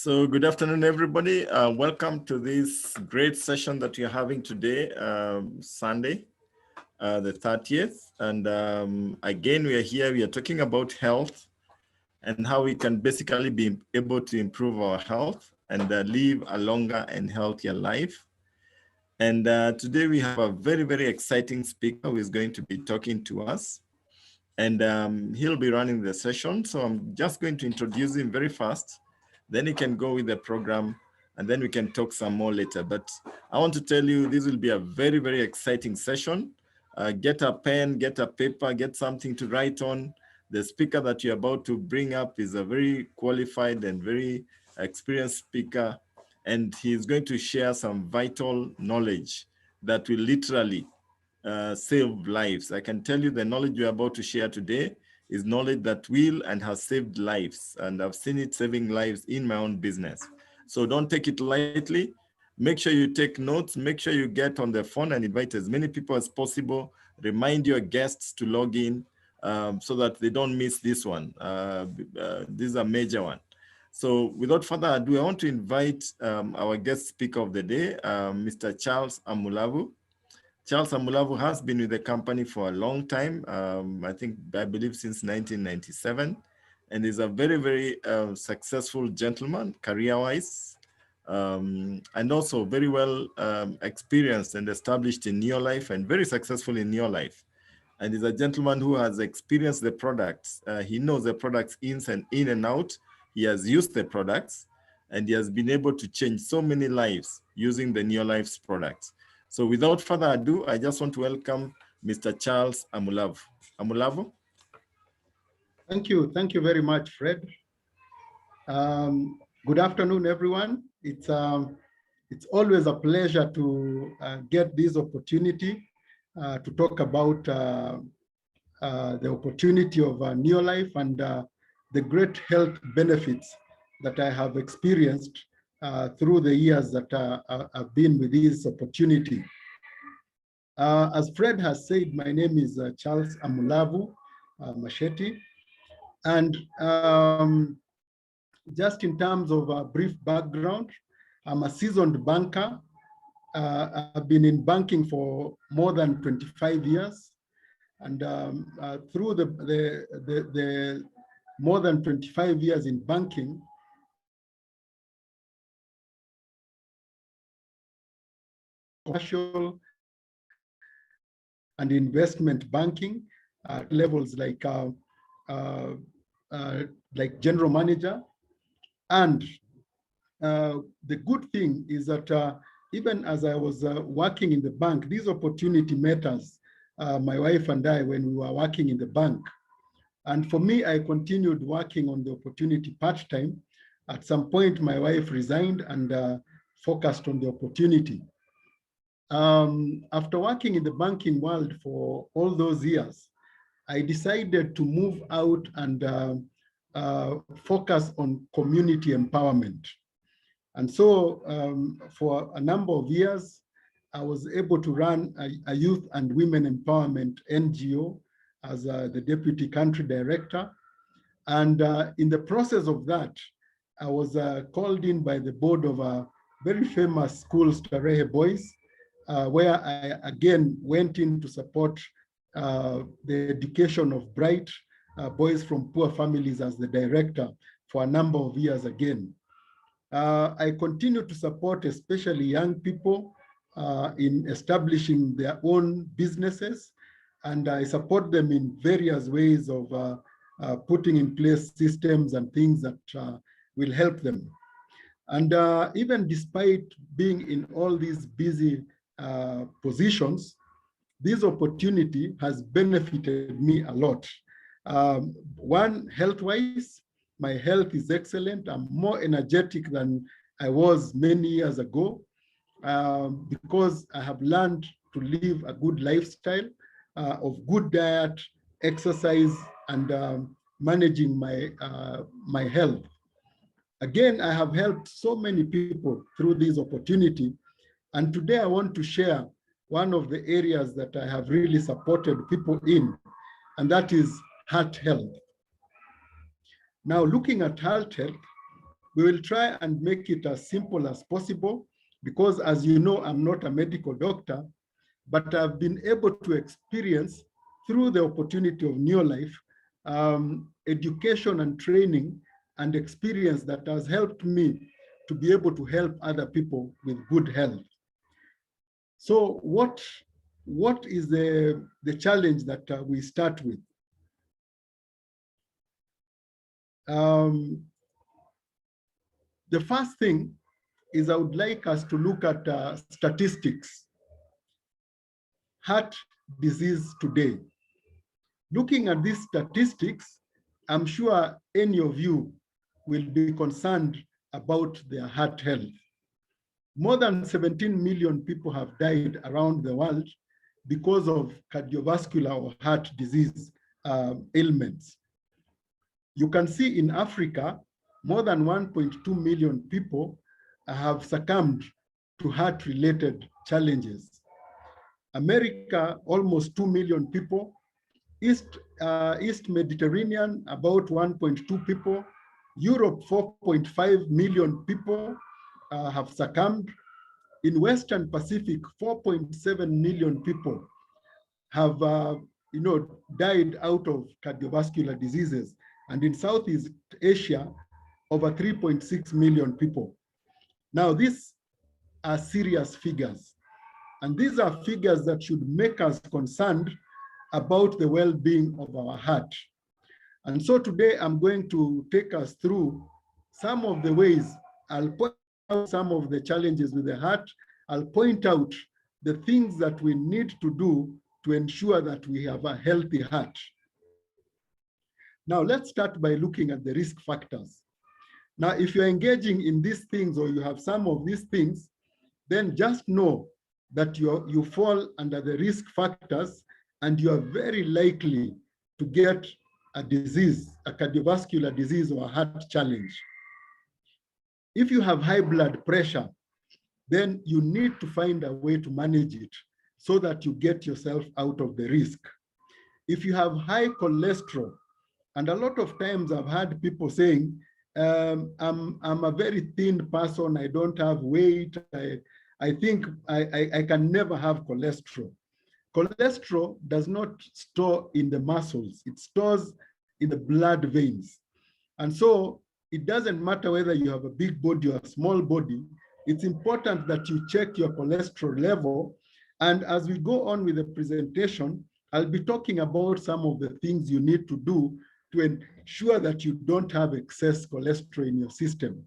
So good afternoon, everybody. Welcome to this great session that we're having today, Sunday, the 30th. And again, we are here, we are talking about health and how we can basically be able to improve our health and live a longer and healthier life. And today we have a very, very exciting speaker who is going to be talking to us. And he'll be running the session. So I'm just going to introduce him very fast. Then he can go with the program and then we can talk some more later. But I want to tell you, this will be a very, very exciting session. Get a pen, get a paper, get something to write on. The speaker that you're about to bring up is a very qualified and very experienced speaker. And he's going to share some vital knowledge that will literally save lives. I can tell you the knowledge you're about to share today is knowledge that will and has saved lives. And I've seen it saving lives in my own business. So don't take it lightly. Make sure you take notes. Make sure you get on the phone and invite as many people as possible. Remind your guests to log in so that they don't miss this one. This is a major one. So without further ado, I want to invite our guest speaker of the day, Mr. Charles Amulavu. Charles Amulavu has been with the company for a long time, I believe since 1997, and is a very, very successful gentleman, career-wise, and also very well experienced and established in Neolife and very successful in Neolife. And is a gentleman who has experienced the products. He knows the products in and out. He has used the products, and he has been able to change so many lives using the Neolife's products. So without further ado, I just want to welcome Mr. Charles Amulavu. Amulavu? Thank you. Thank you very much, Fred. Good afternoon, everyone. It's always a pleasure to get this opportunity to talk about the opportunity of Neolife and the great health benefits that I have experienced through the years that I've been with this opportunity. As Fred has said, my name is Charles Amulavu Machete. And just in terms of a brief background, I'm a seasoned banker. I've been in banking for more than 25 years. And through the more than 25 years in banking, commercial and investment banking levels like general manager. And the good thing is that even as I was working in the bank, this opportunity met us, my wife and I, when we were working in the bank. And for me, I continued working on the opportunity part-time. At some point, my wife resigned and focused on the opportunity. After working in the banking world for all those years, I decided to move out and focus on community empowerment. And so for a number of years, I was able to run a youth and women empowerment NGO as the deputy country director. And in the process of that, I was called in by the board of a very famous school, Starehe Boys, where I again went in to support the education of bright boys from poor families as the director for a number of years again. I continue to support especially young people in establishing their own businesses, and I support them in various ways of putting in place systems and things that will help them. And even despite being in all these busy positions, this opportunity has benefited me a lot. One, health-wise, my health is excellent. I'm more energetic than I was many years ago because I have learned to live a good lifestyle of good diet, exercise, and managing my health. Again, I have helped so many people through this opportunity. And today I want to share one of the areas that I have really supported people in, and that is heart health. Now, looking at heart health, We will try and make it as simple as possible because, as you know, I'm not a medical doctor, but I've been able to experience through the opportunity of Neolife, education and training and experience that has helped me to be able to help other people with good health. So what is the challenge that we start with? The first thing is I would like us to look at statistics. Heart disease today. Looking at these statistics, I'm sure any of you will be concerned about their heart health. More than 17 million people have died around the world because of cardiovascular or heart disease ailments. You can see in Africa, more than 1.2 million people have succumbed to heart-related challenges. America, almost 2 million people. East Mediterranean, about 1.2 people. Europe, 4.5 million people have succumbed. In Western Pacific, 4.7 million people have died out of cardiovascular diseases. And in Southeast Asia, over 3.6 million people. Now, these are serious figures. And these are figures that should make us concerned about the well-being of our heart. And so today I'm going to take us through some of the ways. I'll point out some of the challenges with the heart. I'll point out the things that we need to do to ensure that we have a healthy heart. Now let's start by looking at the risk factors. Now, if you're engaging in these things or you have some of these things, then just know that you fall under the risk factors and you are very likely to get a disease, a cardiovascular disease or a heart challenge. If you have high blood pressure, then you need to find a way to manage it so that you get yourself out of the risk. If you have high cholesterol, and a lot of times I've had people saying, I'm a very thin person, I don't have weight, I think I can never have cholesterol. Cholesterol does not store in the muscles, it stores in the blood veins. And so it doesn't matter whether you have a big body or a small body, it's important that you check your cholesterol level. And as we go on with the presentation, I'll be talking about some of the things you need to do to ensure that you don't have excess cholesterol in your system.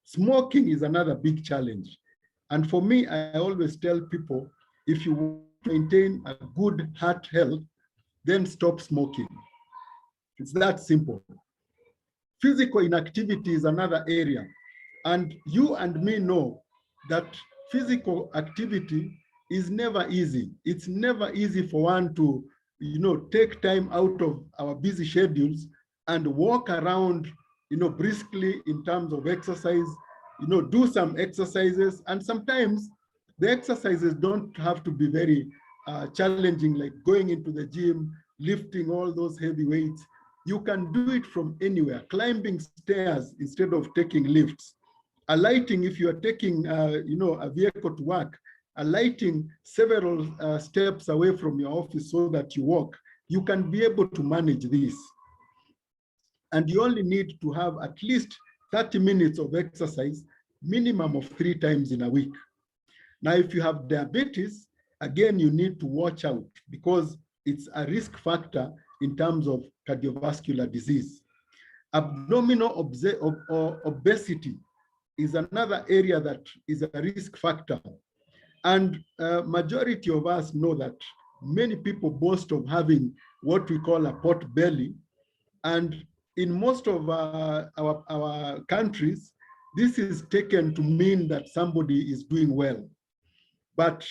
Smoking is another big challenge. And for me, I always tell people, if you want to maintain a good heart health, then stop smoking. It's that simple. Physical inactivity is another area. And you and me know that physical activity is never easy. It's never easy for one to take time out of our busy schedules and walk around, briskly in terms of exercise, do some exercises. And sometimes the exercises don't have to be very challenging, like going into the gym, lifting all those heavy weights. You can do it from anywhere, climbing stairs instead of taking lifts, alighting if you are taking, a vehicle to work, alighting several steps away from your office so that you walk. You can be able to manage this. And you only need to have at least 30 minutes of exercise, minimum of 3 times in a week. Now, if you have diabetes, again, you need to watch out because it's a risk factor in terms of cardiovascular disease. Abdominal obesity is another area that is a risk factor. And majority of us know that many people boast of having what we call a pot belly. And in most of our countries, this is taken to mean that somebody is doing well. But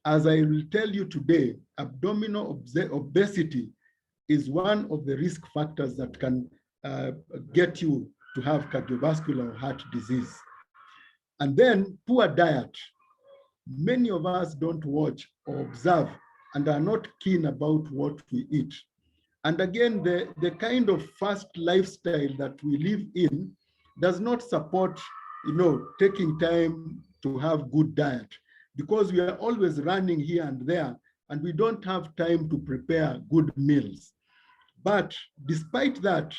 as I will tell you today, abdominal obesity is one of the risk factors that can get you to have cardiovascular or heart disease. And then poor diet. Many of us don't watch or observe and are not keen about what we eat. And again, the kind of fast lifestyle that we live in does not support, taking time to have good diet, because we are always running here and there, and we don't have time to prepare good meals. But despite that,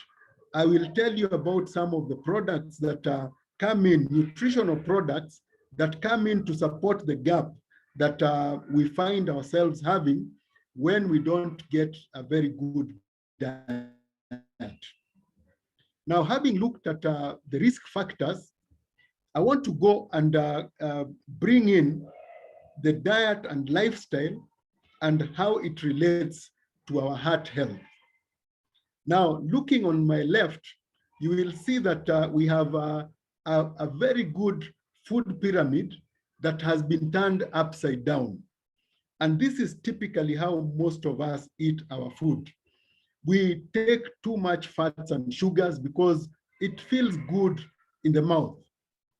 I will tell you about some of the products that come in, nutritional products that come in to support the gap that we find ourselves having when we don't get a very good diet. Now, having looked at the risk factors, I want to go and bring in the diet and lifestyle and how it relates to our heart health. Now, looking on my left, you will see that we have a very good food pyramid that has been turned upside down. And this is typically how most of us eat our food. We take too much fats and sugars because it feels good in the mouth.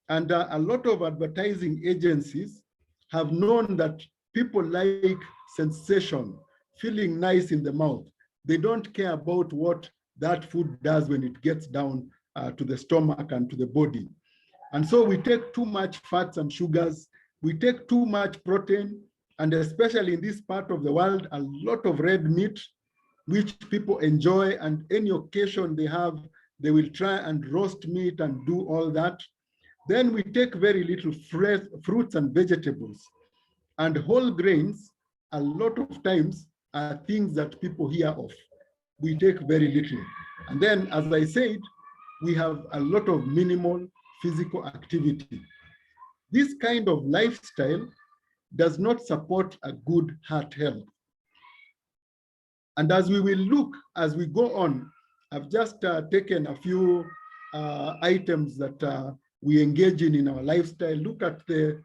And a lot of advertising agencies have known that people like sensation, feeling nice in the mouth. They don't care about what that food does when it gets down to the stomach and to the body. And so we take too much fats and sugars, we take too much protein, and especially in this part of the world, a lot of red meat, which people enjoy, and any occasion they have, they will try and roast meat and do all that. Then we take very little fresh fruits and vegetables, and whole grains, a lot of times are things that people hear of. We take very little. And then, as I said, we have a lot of minimal physical activity. This kind of lifestyle does not support a good heart health. And as we will look as we go on, I've just taken a few items that we engage in our lifestyle. Look at the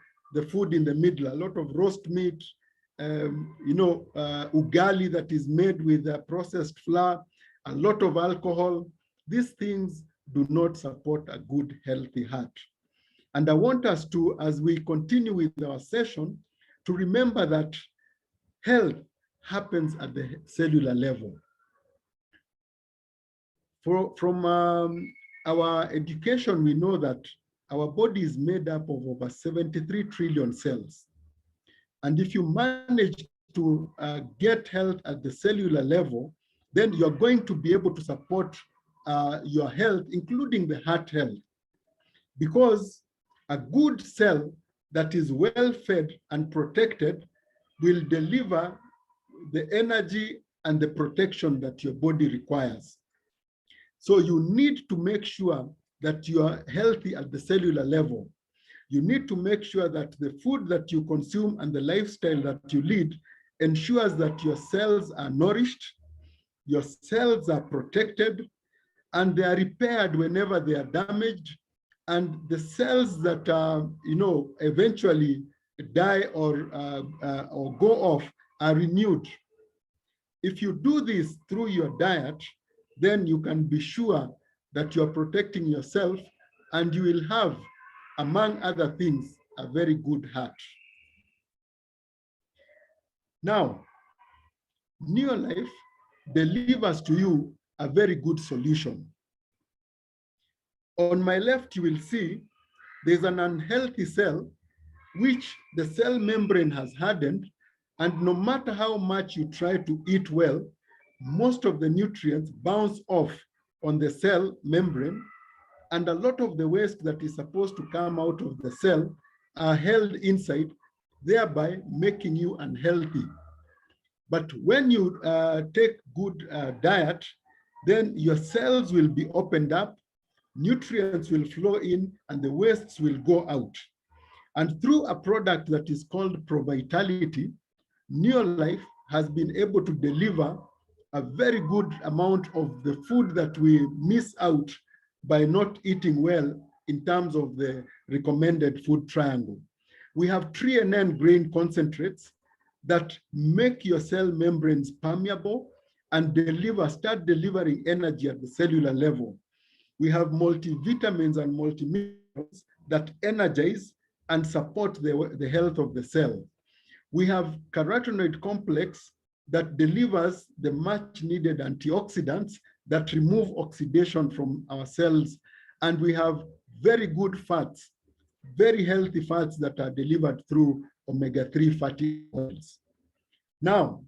food in the middle, a lot of roast meat, ugali that is made with processed flour, a lot of alcohol. These things do not support a good, healthy heart. And I want us to, as we continue with our session, to remember that health happens at the cellular level. From our education, we know that our body is made up of over 73 trillion cells. And if you manage to get health at the cellular level, then you're going to be able to support your health, including the heart health. Because a good cell that is well fed and protected will deliver the energy and the protection that your body requires. So you need to make sure that you are healthy at the cellular level. You need to make sure that the food that you consume and the lifestyle that you lead ensures that your cells are nourished, your cells are protected, and they are repaired whenever they are damaged. And the cells that eventually die or go off are renewed. If you do this through your diet, then you can be sure that you're protecting yourself, and you will have, among other things, a very good heart. Now, Neolife delivers to you a very good solution. On my left, you will see there's an unhealthy cell which the cell membrane has hardened, and no matter how much you try to eat well, most of the nutrients bounce off on the cell membrane, and a lot of the waste that is supposed to come out of the cell are held inside, thereby making you unhealthy. But when you take good diet, then your cells will be opened up, nutrients will flow in, and the wastes will go out. And through a product that is called ProVitality, Neolife has been able to deliver a very good amount of the food that we miss out by not eating well in terms of the recommended food triangle. We have tree and N grain concentrates that make your cell membranes permeable and start delivering energy at the cellular level. We have multivitamins and multiminerals that energize and support the health of the cell. We have carotenoid complex that delivers the much needed antioxidants that remove oxidation from our cells And we have very good fats, very healthy fats that are delivered through omega-3 fatty oils. Now,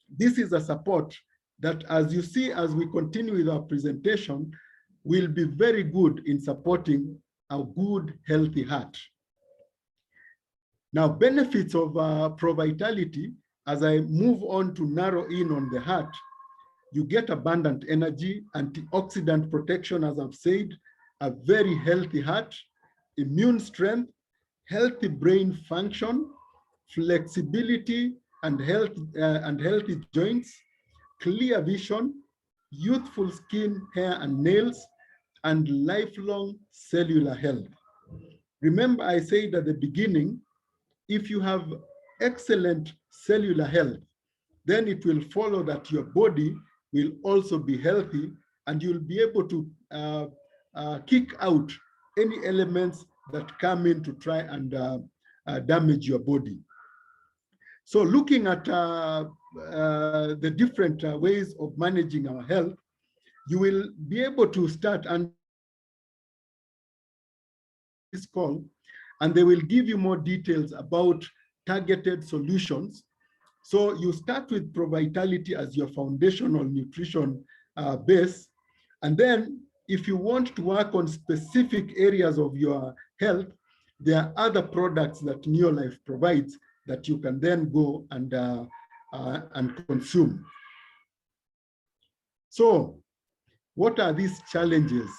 this is a support that, as you see, as we continue with our presentation, will be very good in supporting a good, healthy heart. Now, benefits of Pro-Vitality, as I move on to narrow in on the heart, you get abundant energy, antioxidant protection, as I've said, a very healthy heart, immune strength, healthy brain function, flexibility and healthy joints, clear vision, youthful skin, hair, and nails, and lifelong cellular health. Remember, I said at the beginning, if you have excellent cellular health, then it will follow that your body will also be healthy, and you'll be able to kick out any elements that come in to try and damage your body. So looking at the different ways of managing our health, you will be able to start and this call, and they will give you more details about targeted solutions. So you start with Pro-Vitality as your foundational nutrition base. And then if you want to work on specific areas of your health, there are other products that Neolife provides that you can then go and consume. So what are these challenges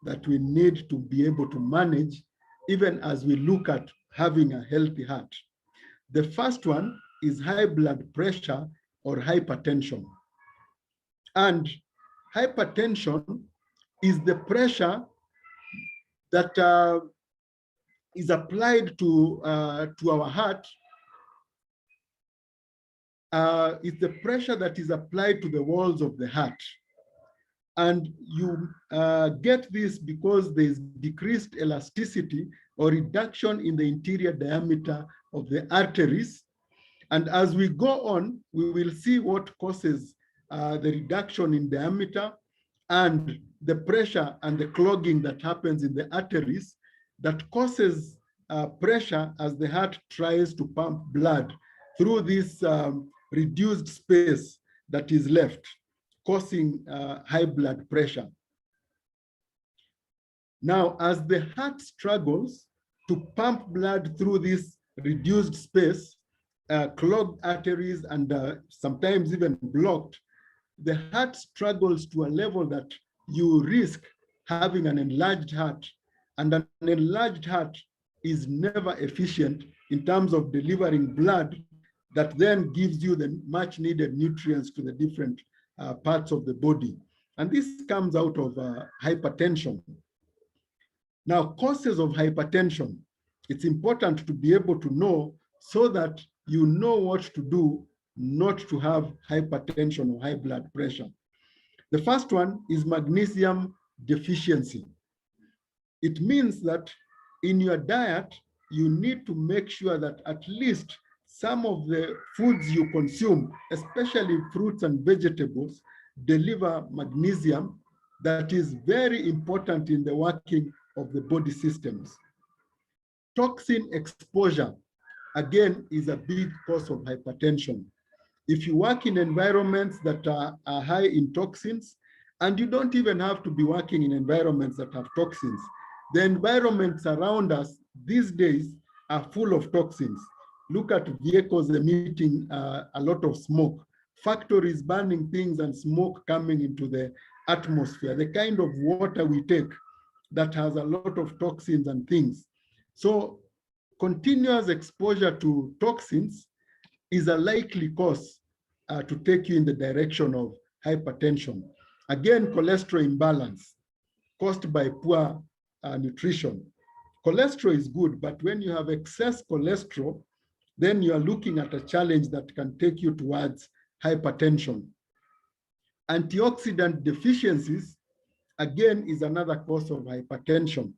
that we need to be able to manage, even as we look at having a healthy heart? The first one is high blood pressure or hypertension. And hypertension is the pressure that is applied to our heart. It's the pressure that is applied to the walls of the heart. And you get this because there is decreased elasticity or reduction in the interior diameter of the arteries. And as we go on, we will see what causes the reduction in diameter and the pressure and the clogging that happens in the arteries that causes pressure as the heart tries to pump blood through this reduced space that is left, causing high blood pressure. Now, as the heart struggles to pump blood through this reduced space, clogged arteries and sometimes even blocked, the heart struggles to a level that you risk having an enlarged heart, and an enlarged heart is never efficient in terms of delivering blood that then gives you the much needed nutrients to the different parts of the body. And this comes out of hypertension. Now, causes of hypertension, it's important to be able to know so that you know what to do not to have hypertension or high blood pressure. The first one is magnesium deficiency. It means that in your diet, you need to make sure that at least some of the foods you consume, especially fruits and vegetables, deliver magnesium that is very important in the working of the body systems. Toxin exposure, again, is a big cause of hypertension. If you work in environments that are high in toxins, and you don't even have to be working in environments that have toxins, the environments around us these days are full of toxins. Look at vehicles emitting a lot of smoke, factories burning things and smoke coming into the atmosphere, the kind of water we take that has a lot of toxins and things. So continuous exposure to toxins is a likely cause to take you in the direction of hypertension. Again, cholesterol imbalance caused by poor nutrition. Cholesterol is good, but when you have excess cholesterol, then you are looking at a challenge that can take you towards hypertension. Antioxidant deficiencies, again, is another cause of hypertension.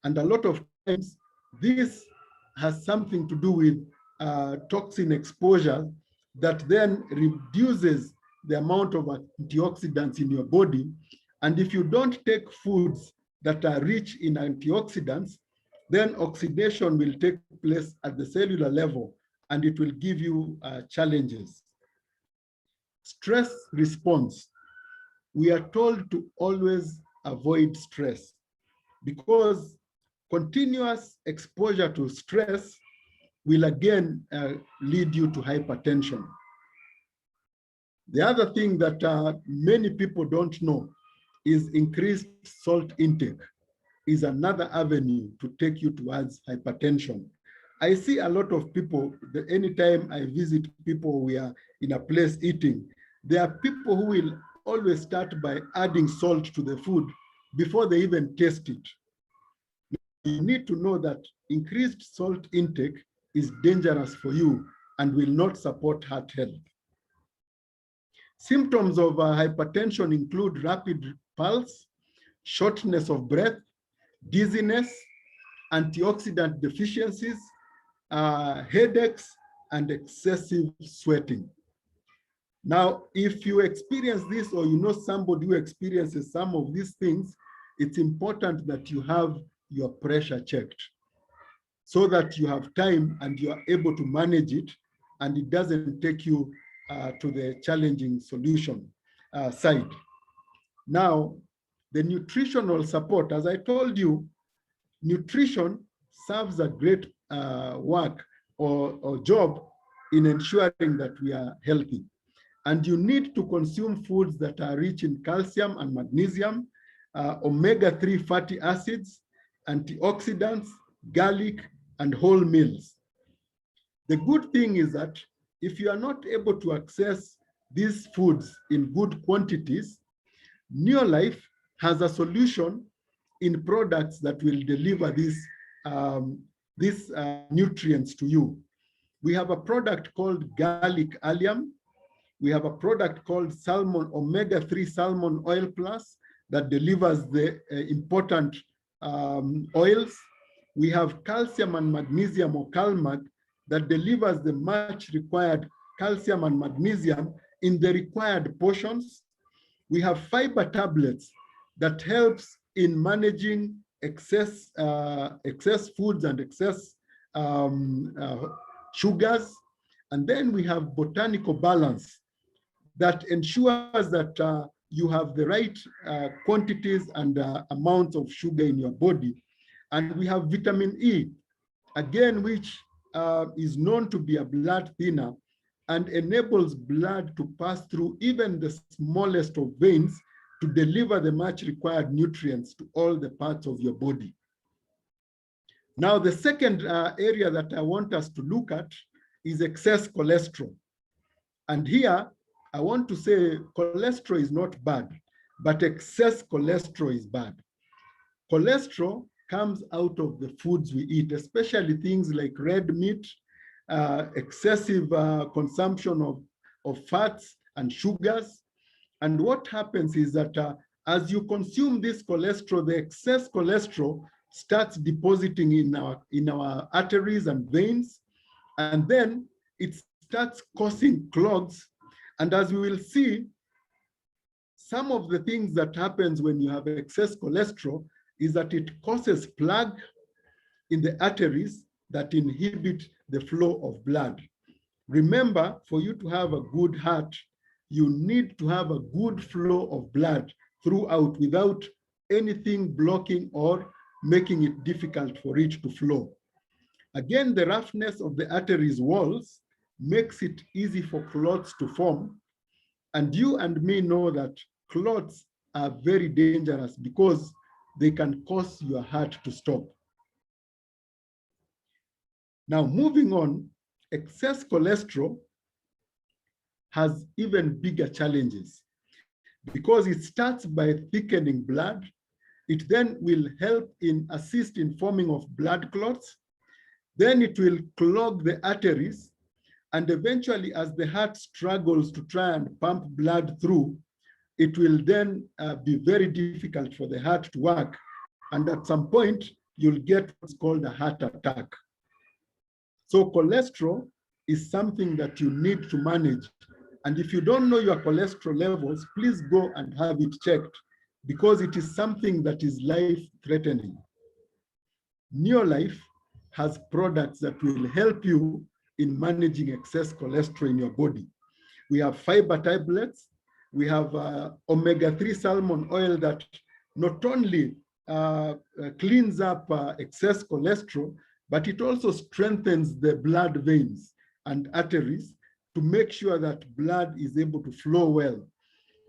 And a lot of times, this has something to do with toxin exposure that then reduces the amount of antioxidants in your body. And if you don't take foods that are rich in antioxidants, then oxidation will take place at the cellular level and it will give you challenges. Stress response. We are told to always avoid stress because continuous exposure to stress will again lead you to hypertension. The other thing that many people don't know is increased salt intake is another avenue to take you towards hypertension. I see a lot of people, anytime I visit people, we are in a place eating, there are people who will always start by adding salt to the food before they even taste it. You need to know that increased salt intake is dangerous for you and will not support heart health. Symptoms of hypertension include rapid pulse, shortness of breath, dizziness, antioxidant deficiencies, headaches, and excessive sweating. Now, if you experience this or you know somebody who experiences some of these things, it's important that you have your pressure checked so that you have time and you are able to manage it and it doesn't take you to the challenging solution side. Now, the nutritional support, as I told you, nutrition serves a great work or job in ensuring that we are healthy. And you need to consume foods that are rich in calcium and magnesium, omega-3 fatty acids, antioxidants, garlic, and whole meals. The good thing is that if you are not able to access these foods in good quantities, Neolife has a solution in products that will deliver these nutrients to you. We have a product called garlic allium. We have a product called salmon omega-3 salmon oil plus that delivers the important oils. We have calcium and magnesium or CalMag that delivers the much required calcium and magnesium in the required portions. We have fiber tablets that helps in managing excess foods and excess sugars. And then we have botanical balance that ensures that you have the right quantities and amounts of sugar in your body. And we have vitamin E, again, which is known to be a blood thinner and enables blood to pass through even the smallest of veins to deliver the much required nutrients to all the parts of your body. Now, the second area that I want us to look at is excess cholesterol. And here, I want to say cholesterol is not bad, but excess cholesterol is bad. Cholesterol comes out of the foods we eat, especially things like red meat, excessive consumption of fats and sugars. And what happens is that as you consume this cholesterol, the excess cholesterol starts depositing in our arteries and veins, and then it starts causing clogs. And as we will see, some of the things that happens when you have excess cholesterol is that it causes plaque in the arteries that inhibit the flow of blood. Remember, for you to have a good heart, you need to have a good flow of blood throughout without anything blocking or making it difficult for it to flow. Again, the roughness of the arteries walls makes it easy for clots to form. And you and me know that clots are very dangerous because they can cause your heart to stop. Now, moving on, excess cholesterol has even bigger challenges because it starts by thickening blood. It then will help in assist in forming of blood clots. Then it will clog the arteries. And eventually, as the heart struggles to try and pump blood through, it will then be very difficult for the heart to work. And at some point, you'll get what's called a heart attack. So cholesterol is something that you need to manage. And if you don't know your cholesterol levels, please go and have it checked, because it is something that is life-threatening. Neolife has products that will help you in managing excess cholesterol in your body. We have fiber tablets. We have omega-3 salmon oil that not only cleans up excess cholesterol, but it also strengthens the blood veins and arteries to make sure that blood is able to flow well.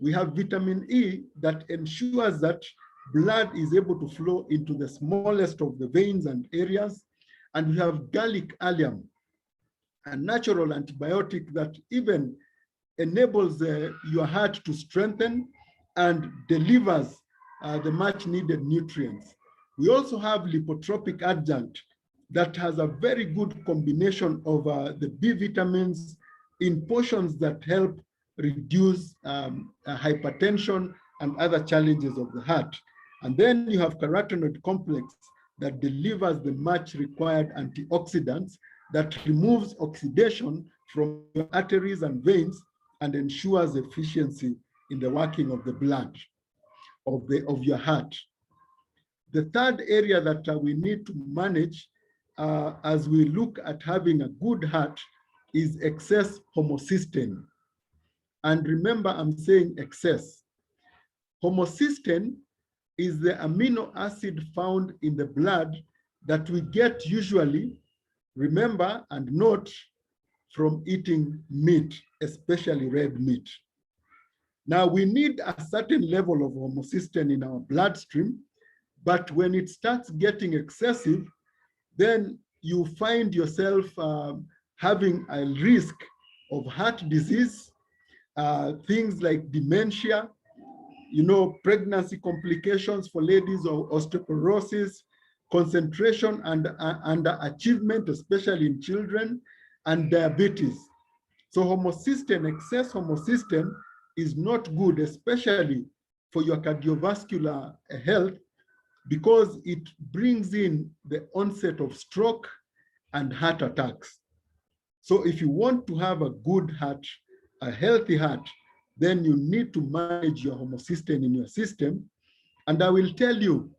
We have vitamin E that ensures that blood is able to flow into the smallest of the veins and areas. And we have garlic allium, a natural antibiotic that even enables your heart to strengthen and delivers the much needed nutrients. We also have lipotropic adjunct that has a very good combination of the B vitamins in portions that help reduce hypertension and other challenges of the heart. And then you have carotenoid complex that delivers the much required antioxidants that removes oxidation from your arteries and veins and ensures efficiency in the working of the blood of your heart. The third area that we need to manage as we look at having a good heart is excess homocysteine. And remember, I'm saying excess. Homocysteine is the amino acid found in the blood that we get usually, remember and note, from eating meat, especially red meat. Now, we need a certain level of homocysteine in our bloodstream, but when it starts getting excessive, then you find yourself having a risk of heart disease, things like dementia, pregnancy complications for ladies, or osteoporosis, concentration and achievement, especially in children, and diabetes. So homocysteine, excess homocysteine is not good, especially for your cardiovascular health, because it brings in the onset of stroke and heart attacks. So if you want to have a good heart, a healthy heart, then you need to manage your homocysteine in your system. And I will tell you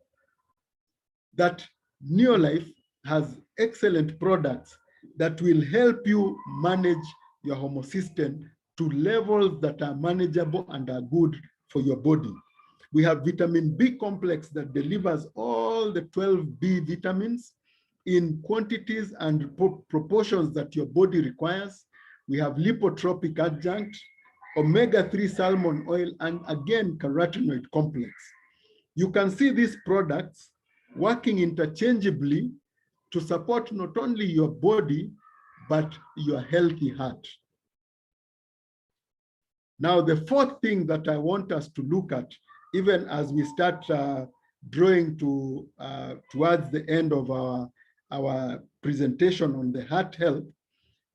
that Neolife has excellent products that will help you manage your homocysteine to levels that are manageable and are good for your body. We have vitamin B complex that delivers all the 12 B vitamins in quantities and proportions that your body requires. We have lipotropic adjunct, omega-3 salmon oil, and again, carotenoid complex. You can see these products working interchangeably to support not only your body, but your healthy heart. Now, the fourth thing that I want us to look at, even as we start drawing towards the end of our presentation on the heart health,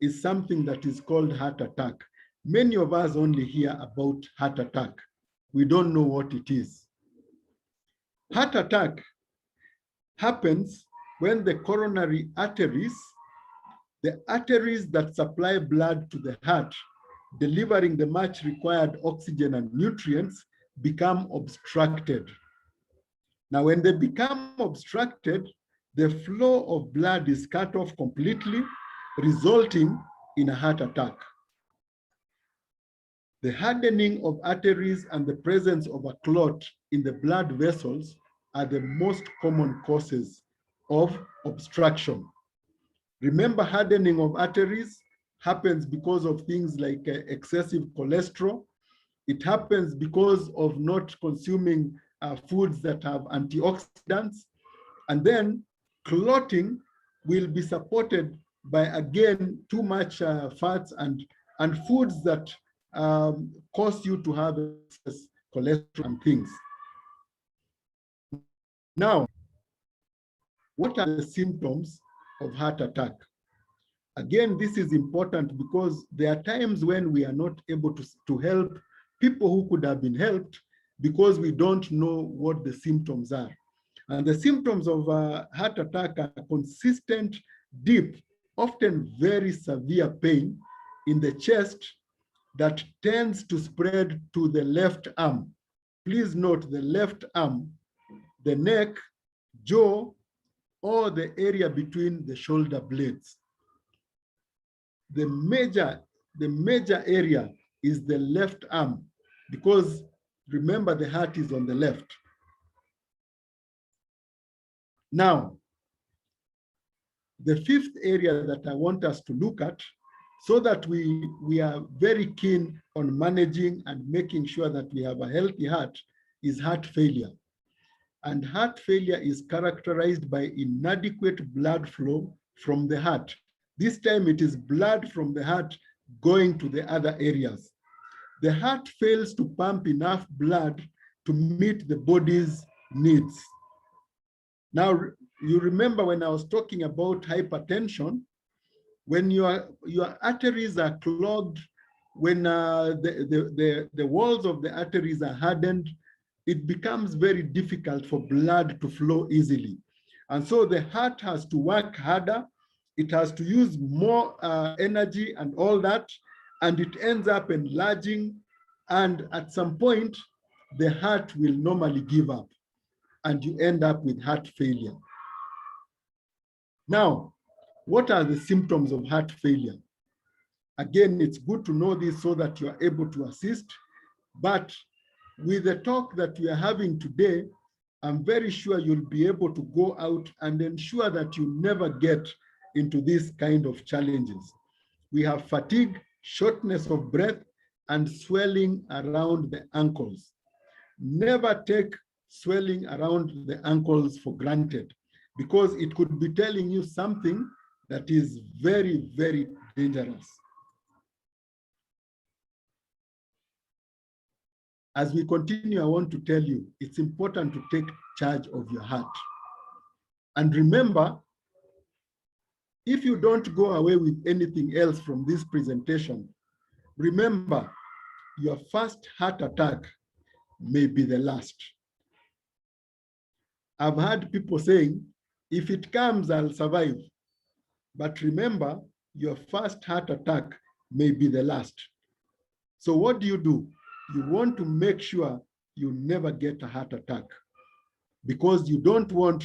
is something that is called heart attack. Many of us only hear about heart attack. We don't know what it is. Heart attack happens when the coronary arteries, the arteries that supply blood to the heart, delivering the much required oxygen and nutrients, become obstructed. Now, when they become obstructed, the flow of blood is cut off completely, resulting in a heart attack. The hardening of arteries and the presence of a clot in the blood vessels are the most common causes of obstruction. Remember, hardening of arteries happens because of things like excessive cholesterol. It happens because of not consuming foods that have antioxidants. And then clotting will be supported by, again, too much fats and foods that cause you to have excess cholesterol and things. Now, what are the symptoms of heart attack? Again, this is important because there are times when we are not able to help people who could have been helped because we don't know what the symptoms are. And the symptoms of heart attack are consistent, deep, often very severe pain in the chest that tends to spread to the left arm. please note the left arm, the neck, jaw, or the area between the shoulder blades. The major area is the left arm, because remember the heart is on the left. Now, the fifth area that I want us to look at, so that we are very keen on managing and making sure that we have a healthy heart, is heart failure. And heart failure is characterized by inadequate blood flow from the heart. This time it is blood from the heart going to the other areas. The heart fails to pump enough blood to meet the body's needs. Now, you remember when I was talking about hypertension, when your arteries are clogged, when the walls of the arteries are hardened, it becomes very difficult for blood to flow easily. And so the heart has to work harder, it has to use more energy and all that, and it ends up enlarging, and at some point, the heart will normally give up, and you end up with heart failure. Now, what are the symptoms of heart failure? Again, it's good to know this so that you are able to assist, but with the talk that we are having today, I'm very sure you'll be able to go out and ensure that you never get into these kind of challenges. We have fatigue, shortness of breath, and swelling around the ankles. Never take swelling around the ankles for granted, because it could be telling you something that is very, very dangerous. As we continue, I want to tell you, it's important to take charge of your heart. And remember, if you don't go away with anything else from this presentation, remember, your first heart attack may be the last. I've heard people saying, if it comes, I'll survive. But remember, your first heart attack may be the last. So what do? You want to make sure you never get a heart attack, because you don't want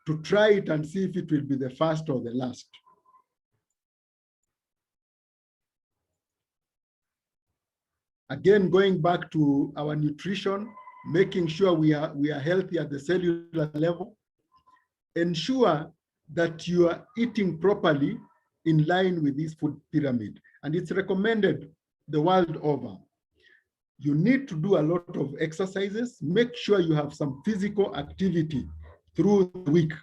to try it and see if it will be the first or the last. Again, going back to our nutrition, making sure we are healthy at the cellular level, ensure that you are eating properly in line with this food pyramid. And it's recommended the world over. You need to do a lot of exercises. Make sure you have some physical activity through the week.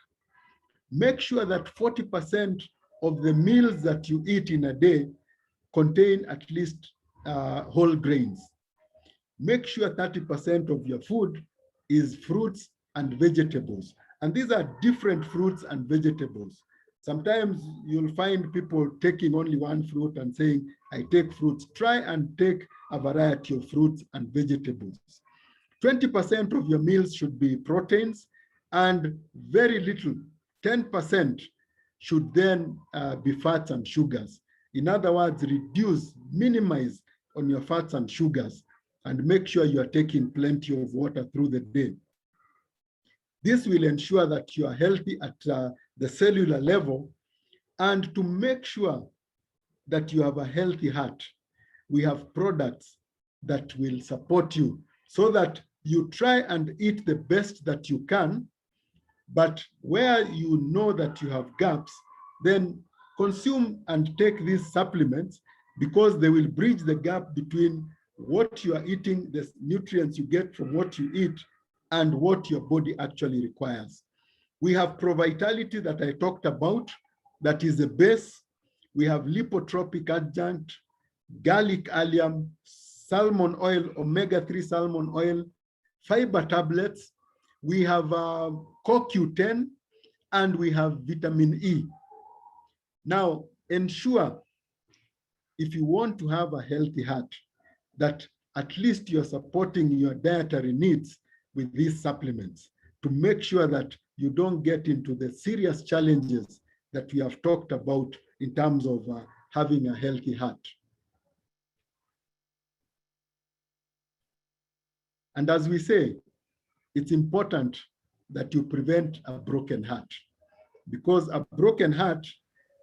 Make sure that 40% of the meals that you eat in a day contain at least whole grains. Make sure 30% of your food is fruits and vegetables. And these are different fruits and vegetables. Sometimes you'll find people taking only one fruit and saying, I take fruits. Try and take a variety of fruits and vegetables. 20% of your meals should be proteins, and very little, 10%, should then be fats and sugars. In other words, reduce, minimize on your fats and sugars, and make sure you are taking plenty of water through the day. This will ensure that you are healthy at the cellular level. And to make sure that you have a healthy heart, we have products that will support you, so that you try and eat the best that you can, but where you know that you have gaps, then consume and take these supplements, because they will bridge the gap between what you are eating, the nutrients you get from what you eat, and what your body actually requires. We have Pro-Vitality that I talked about, that is the base. We have lipotropic adjunct, garlic allium, salmon oil, omega-3 salmon oil, fiber tablets. We have CoQ10, and we have vitamin E. Now, ensure, if you want to have a healthy heart, that at least you're supporting your dietary needs with these supplements, to make sure that you don't get into the serious challenges that we have talked about in terms of having a healthy heart. And as we say, it's important that you prevent a broken heart, because a broken heart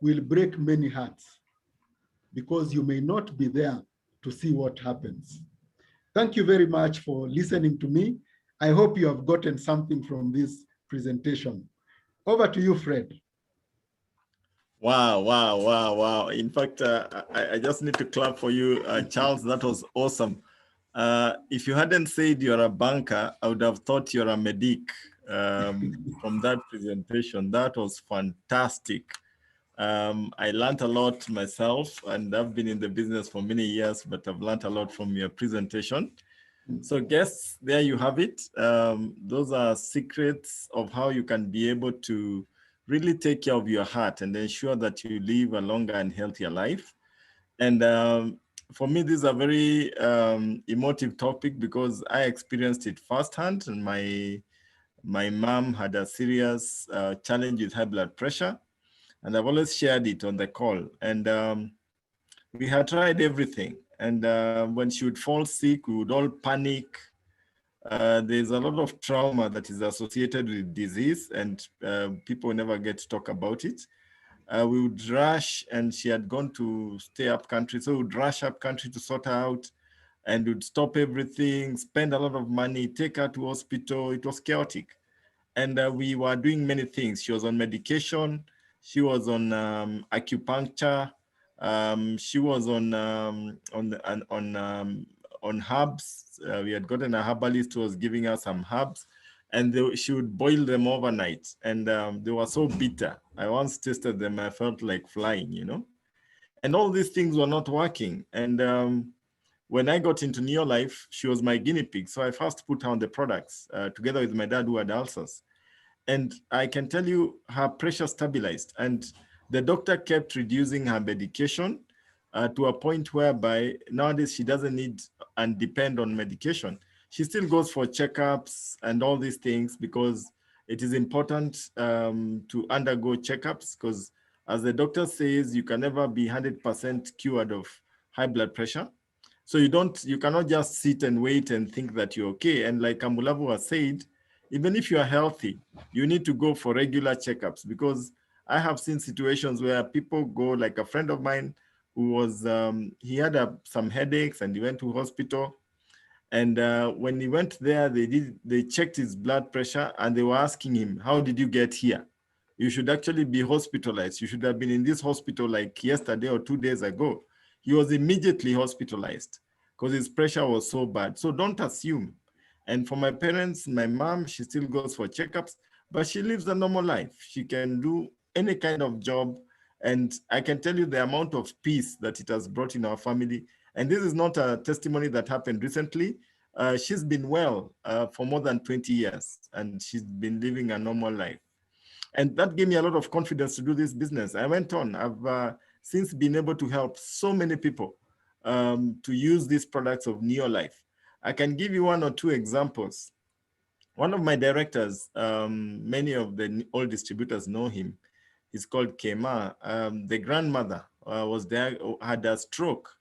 will break many hearts, because you may not be there to see what happens. Thank you very much for listening to me. I hope you have gotten something from this presentation. Over to you, Fred. Wow, wow, wow, wow. In fact, I just need to clap for you, Charles. That was awesome. If you hadn't said you're a banker, I would have thought you're a medic from that presentation. That was fantastic. I learned a lot myself, and I've been in the business for many years, but I've learned a lot from your presentation. So guests, there you have it. Those are secrets of how you can be able to really take care of your heart and ensure that you live a longer and healthier life. And for me, this is a very emotive topic because I experienced it firsthand. And my mom had a serious challenge with high blood pressure. And I've always shared it on the call. And we had tried everything. And when she would fall sick, we would all panic. There's a lot of trauma that is associated with disease, and people never get to talk about it. We would rush, and she had gone to stay up country, so we would rush up country to sort her out, and would stop everything, spend a lot of money, take her to hospital. It was chaotic, and we were doing many things. She was on medication, she was on acupuncture, she was on herbs. We had gotten a herbalist who was giving us some herbs, and she would boil them overnight, and they were so bitter. I once tasted them, I felt like flying, you know. And all these things were not working. And when I got into Neolife, she was my guinea pig. So I first put her on the products together with my dad who had ulcers. And I can tell you her pressure stabilized, and the doctor kept reducing her medication to a point whereby nowadays she doesn't need and depend on medication. She still goes for checkups and all these things because it is important to undergo checkups, because as the doctor says, you can never be 100% cured of high blood pressure. So you cannot just sit and wait and think that you're okay. And like Amulavu has said, even if you are healthy, you need to go for regular checkups, because I have seen situations where people go, like a friend of mine who was, he had some headaches and he went to hospital. And when he went there, they checked his blood pressure and they were asking him, how did you get here? You should actually be hospitalized. You should have been in this hospital like yesterday or 2 days ago. He was immediately hospitalized because his pressure was so bad. So don't assume. And for my parents, my mom, she still goes for checkups, but she lives a normal life. She can do any kind of job. And I can tell you the amount of peace that it has brought in our family. And this is not a testimony that happened recently. She's been well for more than 20 years, and she's been living a normal life. And that gave me a lot of confidence to do this business. I went on. I've since been able to help so many people to use these products of Neolife. I can give you one or two examples. One of my directors, many of the old distributors know him. He's called Kema. The grandmother was there, had a stroke,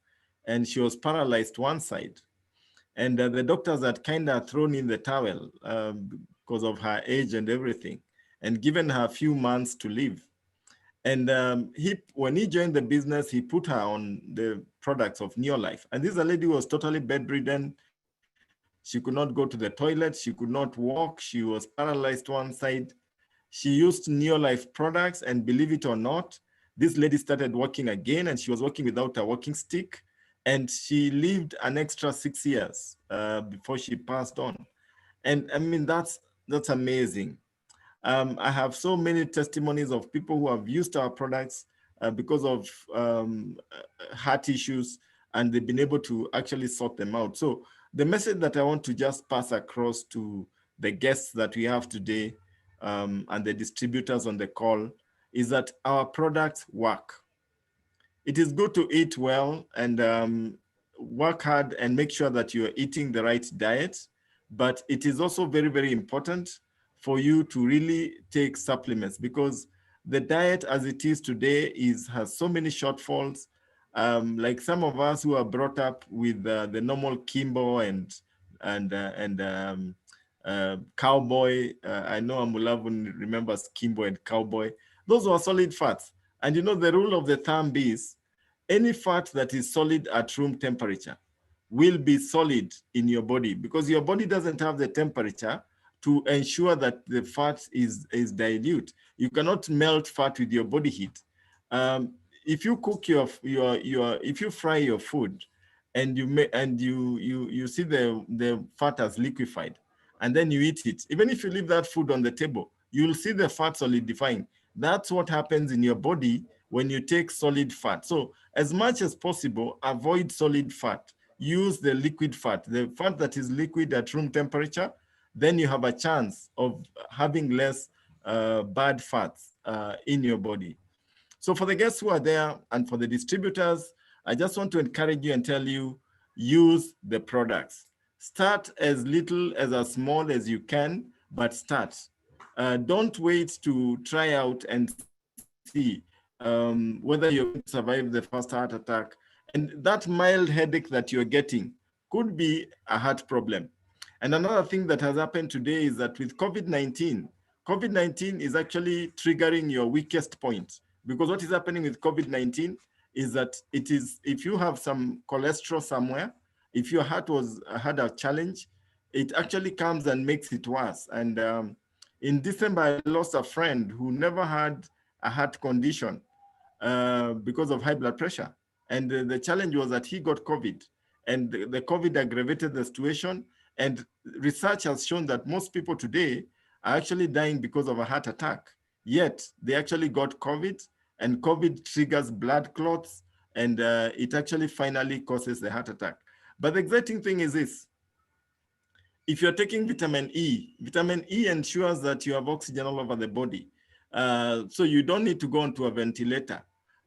and she was paralyzed one side. And the doctors had kind of thrown in the towel because of her age and everything, and given her a few months to live. And when he joined the business, he put her on the products of Neolife. And this is a lady who was totally bedridden. She could not go to the toilet. She could not walk. She was paralyzed one side. She used Neolife products, and believe it or not, this lady started walking again, and she was walking without a walking stick. And she lived an extra 6 years before she passed on. And I mean, that's amazing. I have so many testimonies of people who have used our products because of heart issues, and they've been able to actually sort them out. So the message that I want to just pass across to the guests that we have today and the distributors on the call is that our products work. It is good to eat well and work hard and make sure that you're eating the right diet. But it is also very, very important for you to really take supplements, because the diet as it is today has so many shortfalls. Like some of us who are brought up with the normal Kimbo and and Cowboy. I know Amulavu remembers Kimbo and Cowboy. Those were solid fats. And you know, the rule of the thumb is any fat that is solid at room temperature will be solid in your body, because your body doesn't have the temperature to ensure that the fat is dilute. You cannot melt fat with your body heat. If you cook if you fry your food and you see the fat as liquefied, and then you eat it, even if you leave that food on the table, you'll see the fat solidifying. That's what happens in your body when you take solid fat. So as much as possible, avoid solid fat. Use the liquid fat, the fat that is liquid at room temperature. Then you have a chance of having less bad fats in your body. So for the guests who are there and for the distributors, I just want to encourage you and tell you, use the products. Start as little as small as you can, but start. Don't wait to try out and see whether you're going to survive the first heart attack. And that mild headache that you're getting could be a heart problem. And another thing that has happened today is that with COVID-19 is actually triggering your weakest point. Because what is happening with COVID-19 is that if you have some cholesterol somewhere, if your heart had a challenge, it actually comes and makes it worse. And in December, I lost a friend who never had a heart condition because of high blood pressure. And the challenge was that he got COVID, and the COVID aggravated the situation. And research has shown that most people today are actually dying because of a heart attack. Yet they actually got COVID, and COVID triggers blood clots, and it actually finally causes the heart attack. But the exciting thing is this: if you're taking vitamin E ensures that you have oxygen all over the body. So you don't need to go onto a ventilator.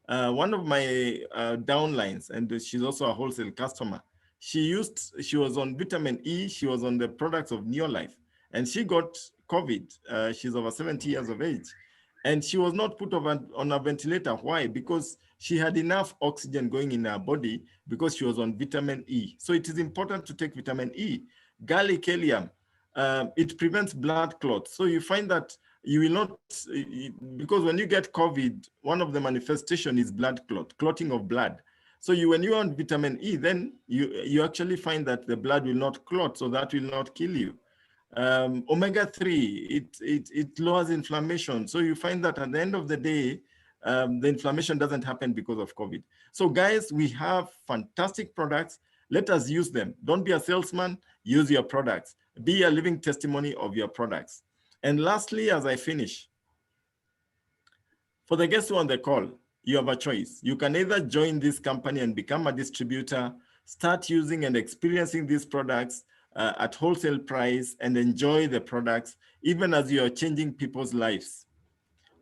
One of my downlines, and she's also a wholesale customer, she was on vitamin E, she was on the products of Neolife, and she got COVID. She's over 70 years of age. And she was not put on a ventilator. Why? Because she had enough oxygen going in her body because she was on vitamin E. So it is important to take vitamin E. Garlic allium, it prevents blood clots. So you find that you will not, because when you get COVID, one of the manifestation is blood clotting of blood. So when you're on vitamin E, then you actually find that the blood will not clot, so that will not kill you. Omega-3, it lowers inflammation. So you find that at the end of the day, the inflammation doesn't happen because of COVID. So guys, we have fantastic products. Let us use them. Don't be a salesman, use your products. Be a living testimony of your products. And lastly, as I finish, for the guests who are on the call, you have a choice. You can either join this company and become a distributor, start using and experiencing these products at wholesale price and enjoy the products, even as you are changing people's lives.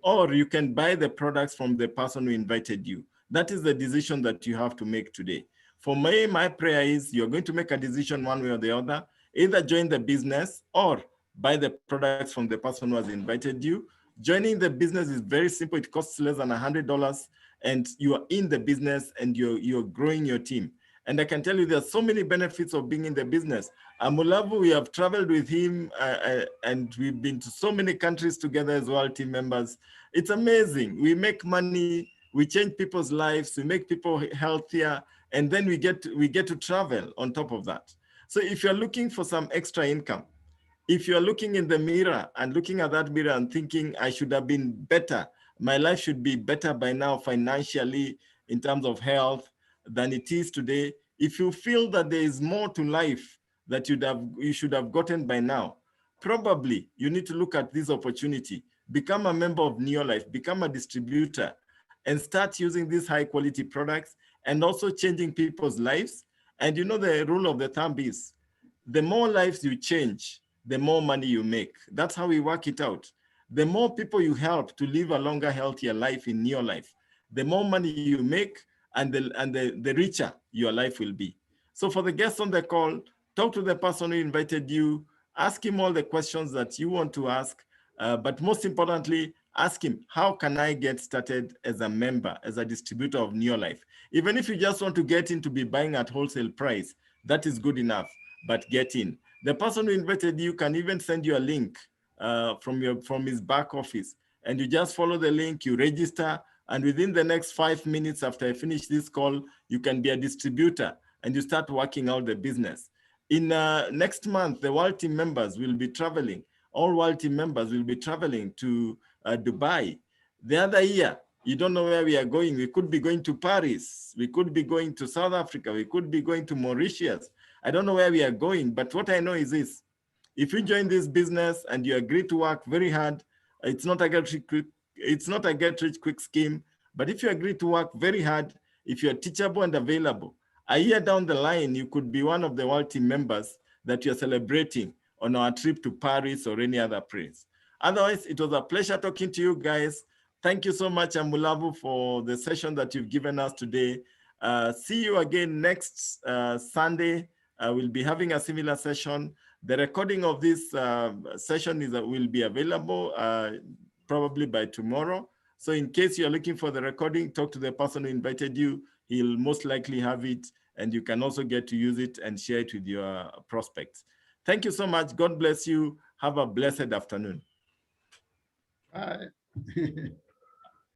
Or you can buy the products from the person who invited you. That is the decision that you have to make today. For me, my prayer is you're going to make a decision one way or the other, either join the business or buy the products from the person who has invited you. Joining the business is very simple. It costs less than $100, and you are in the business and you're growing your team. And I can tell you there's so many benefits of being in the business. Amulavu, we have traveled with him and we've been to so many countries together as well, team members. It's amazing. We make money, we change people's lives, we make people healthier, and then we get to travel on top of that. So if you're looking for some extra income, if you're looking in the mirror and looking at that mirror and thinking, I should have been better, my life should be better by now financially in terms of health than it is today. If you feel that there is more to life that you should have gotten by now, probably you need to look at this opportunity. Become a member of Neolife, become a distributor, and start using these high quality products and also changing people's lives. And you know the rule of the thumb is, the more lives you change, the more money you make. That's how we work it out. The more people you help to live a longer, healthier life in your life, the more money you make and the richer your life will be. So for the guests on the call, talk to the person who invited you, ask him all the questions that you want to ask, but most importantly, ask him, how can I get started as a member, as a distributor of Neolife? Even if you just want to get in to be buying at wholesale price, that is good enough. but get in. The person who invited you can even send you a link from his back office, and you just follow the link, you register, and within the next 5 minutes after I finish this call, you can be a distributor and you start working out the business. In next month, the World Team members will be traveling. All World Team members will be traveling to Dubai. The other year, you don't know where we are going. We could be going to Paris. We could be going to South Africa. We could be going to Mauritius. I don't know where we are going, but what I know is this. If you join this business and you agree to work very hard, it's not a get rich quick scheme, but if you agree to work very hard, if you're teachable and available, a year down the line, you could be one of the World Team members that you're celebrating on our trip to Paris or any other place. Otherwise, it was a pleasure talking to you guys. Thank you so much, Amulavu, for the session that you've given us today. See you again next Sunday. We'll be having a similar session. The recording of this session will be available probably by tomorrow. So in case you're looking for the recording, talk to the person who invited you. He'll most likely have it, and you can also get to use it and share it with your prospects. Thank you so much. God bless you. Have a blessed afternoon. Bye.